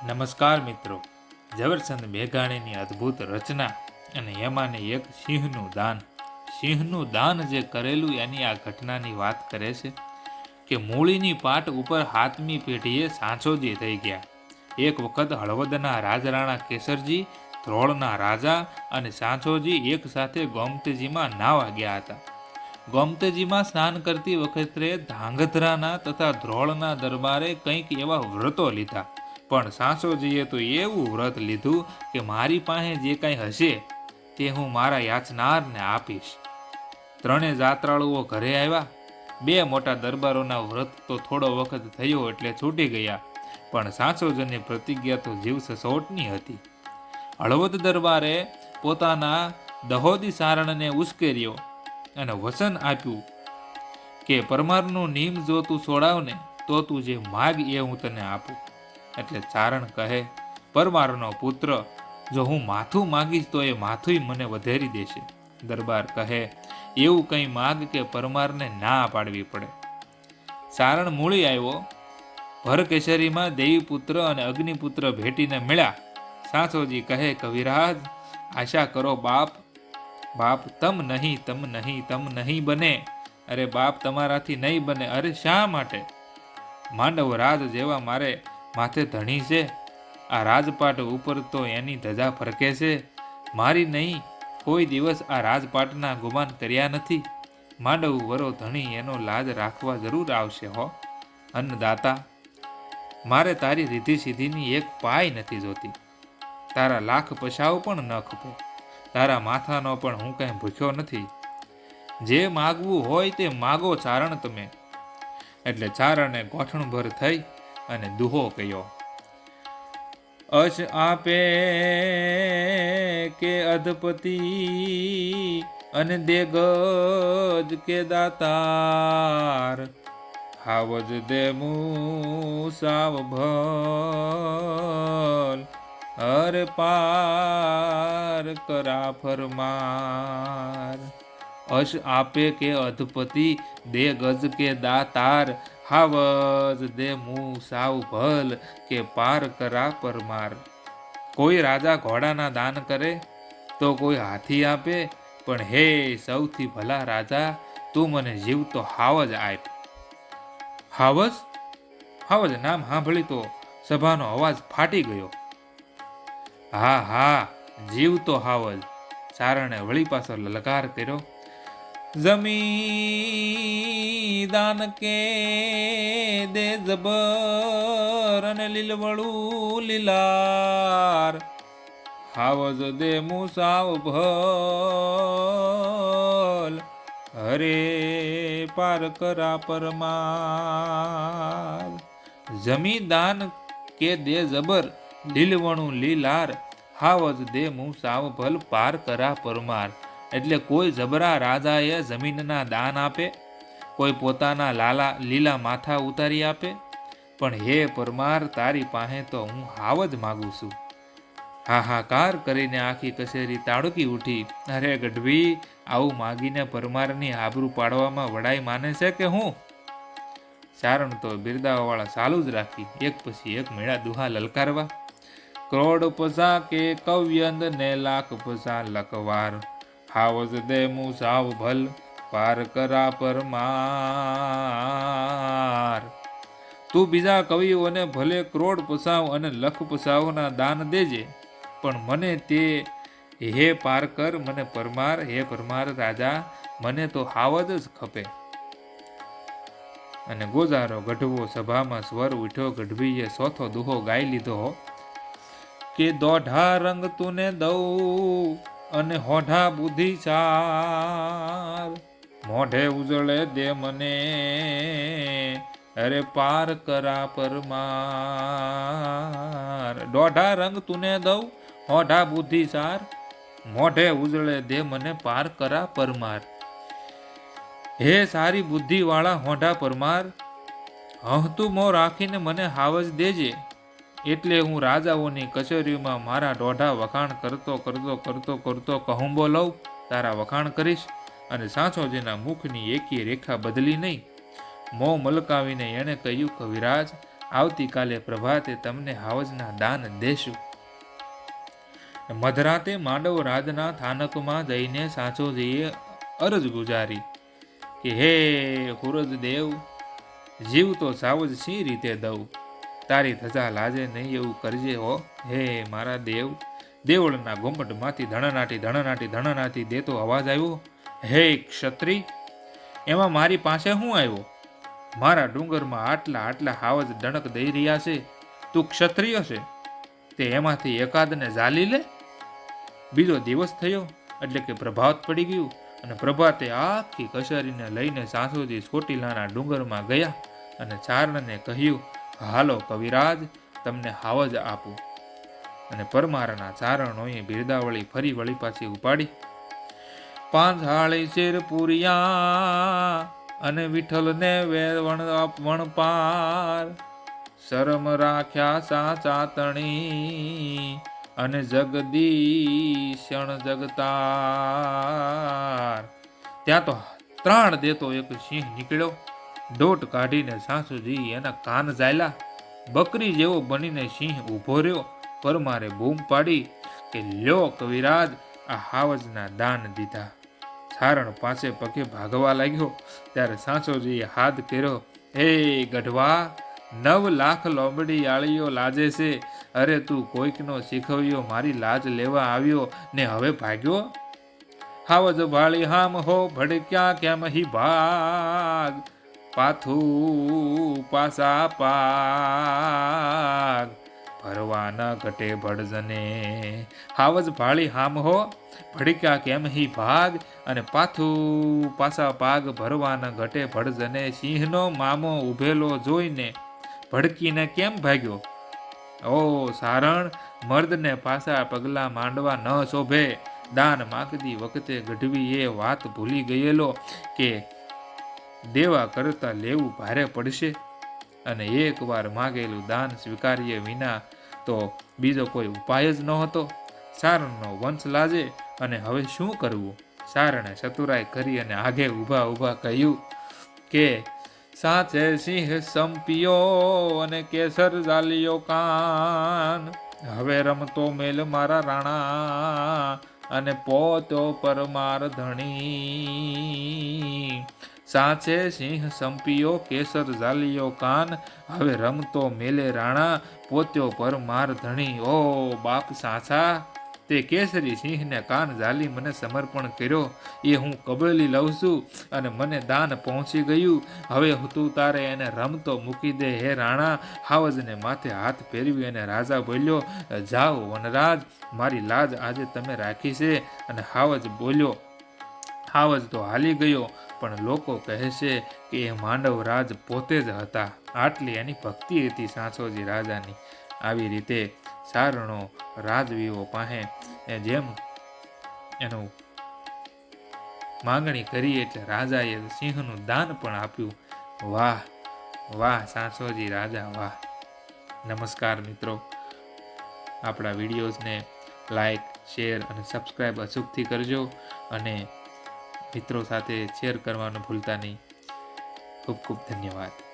નમસ્કાર મિત્રો, ઝવેરચંદ મેઘાણીની અદ્ભુત રચના અને એમાંને એક સિંહનું દાન જે કરેલું એની આ ઘટનાની વાત કરે છે કે મૂળીની પાટ ઉપર 7મી પેઢીએ સાંચોજી થઈ ગયા. એક વખત હળવદના રાજરાણા કેસરજી, ધ્રોળના રાજા અને સાંચોજી એક સાથે ગોમતીજીમાં નાવા ગયા હતા. ગોમતીજીમાં સ્નાન કરતી વખતે ધાંગધ્રાના તથા ધ્રોળના દરબારે કંઈક એવા વ્રતો લીધા, પણ સાંચોજીએ તો એવું વ્રત લીધું કે મારી પાસે જે કાંઈ હશે તે હું મારા યાચનારને આપીશ. 3 જાત્રાળુઓ ઘરે આવ્યા. 2 મોટા દરબારોના વ્રત તો થોડો વખત થયો એટલે છૂટી ગયા, પણ સાંચોજીની પ્રતિજ્ઞા તો જીવ સસોટની હતી. હળવદ દરબારે પોતાના દહોદી સારણને ઉશ્કેર્યો અને વચન આપ્યું કે પરમારનું નિયમ જો તું છોડાવને તો તું જે માગ એ હું તને આપું. એટલે ચારણ કહે, પરમારનો પુત્ર, જો હું માથું માગીશ તો એ માથું મને વધેરી દેશે. દરબાર કહે, એવું કંઈ માગ કે પરમારને ના પાડવી પડે. ચારણ મૂળી આવ્યો. ભરકેશરીમાં દેવીપુત્ર અને અગ્નિપુત્ર ભેટીને મળ્યા. સાંચોજી કહે, કવિરાજ, આશા કરો બાપ. બાપ, તમ નહીં બને. અરે બાપ, તમારાથી નહીં બને. અરે શા માટે? માંડવ રાજ જેવા મારે માથે ધણી છે. આ રાજપાટ ઉપર તો એની ધજા ફરકે છે. મારી નહીં, કોઈ દિવસ આ રાજપાટના ગુમાન કર્યા નથી. માંડવ વરો ધણી એનો લાજ રાખવા જરૂર આવશે હો. અન્નદાતા, મારે તારી રીધિ સીધીની એક પાય નથી જોતી. તારા લાખ પશાઓ પણ ન ખપે. તારા માથાનો પણ હું કંઈ ભૂખ્યો નથી. જે માગવું હોય તે માગો ચારણ તમે. એટલે ચારણે ગોઠણભર થઈ અને દુહો કહ્યો, અશ આપે કે અધપતિ અને દેગજ કે દાતાર, હાવજ દે મુસાવ ભલ, અરે પાર કરા ફરમાર. અશ આપે કે અધપતિ, દે ગજ કે દાતાર, હાવજ દે મુસાવ ભલ, કે પાર કરા પરમાર. કોઈ રાજા ઘોડાના દાન કરે તો કોઈ હાથી આપે, પણ હે સૌથી ભલા રાજા, તું મને જીવતો હાવજ આપ. હાવજ? હાવજ નામ સાંભળી તો સભાનો અવાજ ફાટી ગયો. હા હા, જીવતો હાવજ. ચારણે વળી પાછો લલકાર કર્યો, જમી દાન કે દે જબર અને લીલવળું લીલાર, હાવજ દે મુસાવ ભલ, હરે પાર કરા પરમાર. જમી દાન કે દે જબર, લીલવણું લીલાર, હાવજ દે મુસાવ ભલ, પાર કરા પરમાર. એટલે કોઈ જબરા રાજાએ જમીનના દાન આપે, કોઈ પોતાના લીલા માથા ઉતારી આપે, પણ હે પરમાર, તારી પાસે તો હું હાવજ માગું છું. હાહાકાર કરીને આખી કચેરી તાડકી ઉઠી. અરે ગઢવી, આવું માગીને પરમારની આબરૂ પાડવામાં વડાઈ માને છે કે હું? ચારણ તો બિરદાવાવાળા ચાલુ જ રાખી, એક પછી એક મેળા દુહા લલકારવા. કરોડ પસા કે કવ્યંદ ને લાખ પસા લખવાર, હાવજ દે મુસાવ ભલ, પાર કરા પરમાર. તું બીજા કવિઓને ભલે કરોડ પસાવ અને લખ પસાવના દાન દેજે, પણ મને તે હે પાર કર, મને પરમાર, હે પરમાર રાજા, મને તો હાવજ જ ખપે. અને ગોજારો ગઢવો સભામાં સ્વર ઉઠ્યો. ગઢવીએ ચોથો દુહો ગાઈ લીધો કે દોઢા રંગ તુને દઉં અને હોઢા બુદ્ધિ ચાર, મોઢે ઉજળે દે મને, અરે પાર કરા પરમાર. દોઢા રંગ તુને દઉં, હોઢા બુદ્ધિ ચાર, મોઢે ઉજળે દે મને, પાર કરા પરમાર. હે સારી બુદ્ધિ વાળા હોઢા પરમાર, હંતું મોં રાખીને મને હાવજ દેજે. એટલે હું રાજાઓની કચેરીઓમાં મારા દોઢા વખાણ કરતો કહુંબો લઉં, તારા વખાણ કરીશ. અને સાંચોજીના મુખની એકી રેખા બદલી નહીં. મોં મલકાવીને એણે કહ્યું, કવિરાજ, આવતીકાલે પ્રભાતે તમને હાવજના દાન દેશું. મધરાતે માંડવ રાજના થાનકમાં જઈને સાંચોજીએ અરજ ગુજારી કે હે હુરજ દેવ, જીવ તો સાવજ સી રીતે દઉં, તારી ધજા લાજે નહીં એવું કરજે હો હે મારા દેવ. દેવળના ઘુમટમાંથી ધણનાટી દેતો અવાજ આવ્યો, હે ક્ષત્રિય, એમાં મારી પાસે શું આવ્યો? મારા ડુંગરમાં આટલા હાવજ ડણક દઈ રહ્યા છે, તું ક્ષત્રિય છે તે એમાંથી એકાદને ઝાલી લે. બીજો દિવસ થયો એટલે કે પ્રભાત પડી ગયું અને પ્રભાતે આખી કચેરીને લઈને સાસુજી ચોટીલાના ડુંગરમાં ગયા અને ચારણને કહ્યું, હાલો કવિરાજ, તમને હાવજ આપું. અને પરમારના ચારણોએ બિરદાવળી ફરી વળી પાછી ઉપાડી. પાંજાળી શેર પૂરિયા અને વિઠ્ઠલને વણપાર, શરમ રાખ્યા સાચા તણી અને જગદીશણ જગતાર. ત્યાં તો ત્રાણ દેતો એક સિંહ નીકળ્યો. દોટ કાઢીને સાસુજી એના કાન ઝાલ્યા. બકરી જેવો બનીને સિંહ ઊભો રહ્યો. પરમારે બૂમ પાડી કે લ્યો કવિરાજ, આ હાવજના દાન દીધા. ચારણ પાસે પગે ભાગવા લાગ્યો ત્યારે સાસુજીએ હાથ કર્યો, હે ગઢવા, 9 લાખ લોમડી આળીઓ લાજે છે. અરે તું કોઈકનો શીખવ્યો મારી લાજ લેવા આવ્યો ને હવે ભાગ્યો? હાવજ ભાળી હામ હો ભડક્યા કેમ હી ભાગ, પાથું પાસા પાગ ભરવાના ઘટે ભડજને. હાવજ ભાળી હામ હો ભડક્યા કેમ હી ભાગ અને પાથું પાસા પાગ ભરવાના ઘટે ભડજને. સિંહનો મામો ઉભેલો જોઈને ભડકીને કેમ ભાગ્યો? ઓ સારણ, મર્દને પાસા પગલા માંડવા ન શોભે. દાન માગતી વખતે ગઢવી એ વાત ભૂલી ગયેલો કે દેવા કરતા લેવું ભારે પડશે અને એકવાર માગેલું દાન સ્વીકાર્ય વિના તો બીજો કોઈ ઉપાય જ નહોતો. સારણનો વંશ લાજે અને હવે શું કરવું? સારણે ચતુરાઈ કરી અને આગે ઊભા કહ્યું કે સાચે સિંહ સંપિયો અને કેસર ઝાલિયો કાન, હવે રમતો મેલ મારા રાણા અને પોતો પરમાર ધણી. સાચે સિંહ સંપિયો કેસર ઝાલિયો કાન, હવે રમતો મેલે રાણા પોત્યો પરમાર ધણી. ઓ બાપ સાચા, તે કેસરી સિંહને કાન ઝાલી મને સમર્પણ કર્યો એ હું કબૂલી લઉં છું અને મને દાન પહોંચી ગયું. હવે તું તારે એને રમતો મૂકી દે હે રાણા. હાવજને માથે હાથ ફેરવી અને રાજા બોલ્યો, જાઓ વનરાજ, મારી લાજ આજે તમે રાખી છે. અને હાવજ બોલ્યો. હાવજ તો હાલી ગયો પણ લોકો કહે છે કે એ માંડવ રાજ પોતે જ હતા. આટલી એની ભક્તિ હતી સાંચોજી રાજાની. આવી રીતે ચારણો રાજવીઓ પાસે જેમ એનું માંગણી કરી એટલે રાજાએ સિંહનું દાન પણ આપ્યું. વાહ વાહ સાંચોજી રાજા વાહ. નમસ્કાર મિત્રો, આપણા વિડીયોઝને લાઈક, શેર અને સબસ્ક્રાઈબ અચૂકથી કરજો અને મિત્રો સાથે શેર કરવાનું ભૂલતા નહીં. ખૂબ ખૂબ ધન્યવાદ.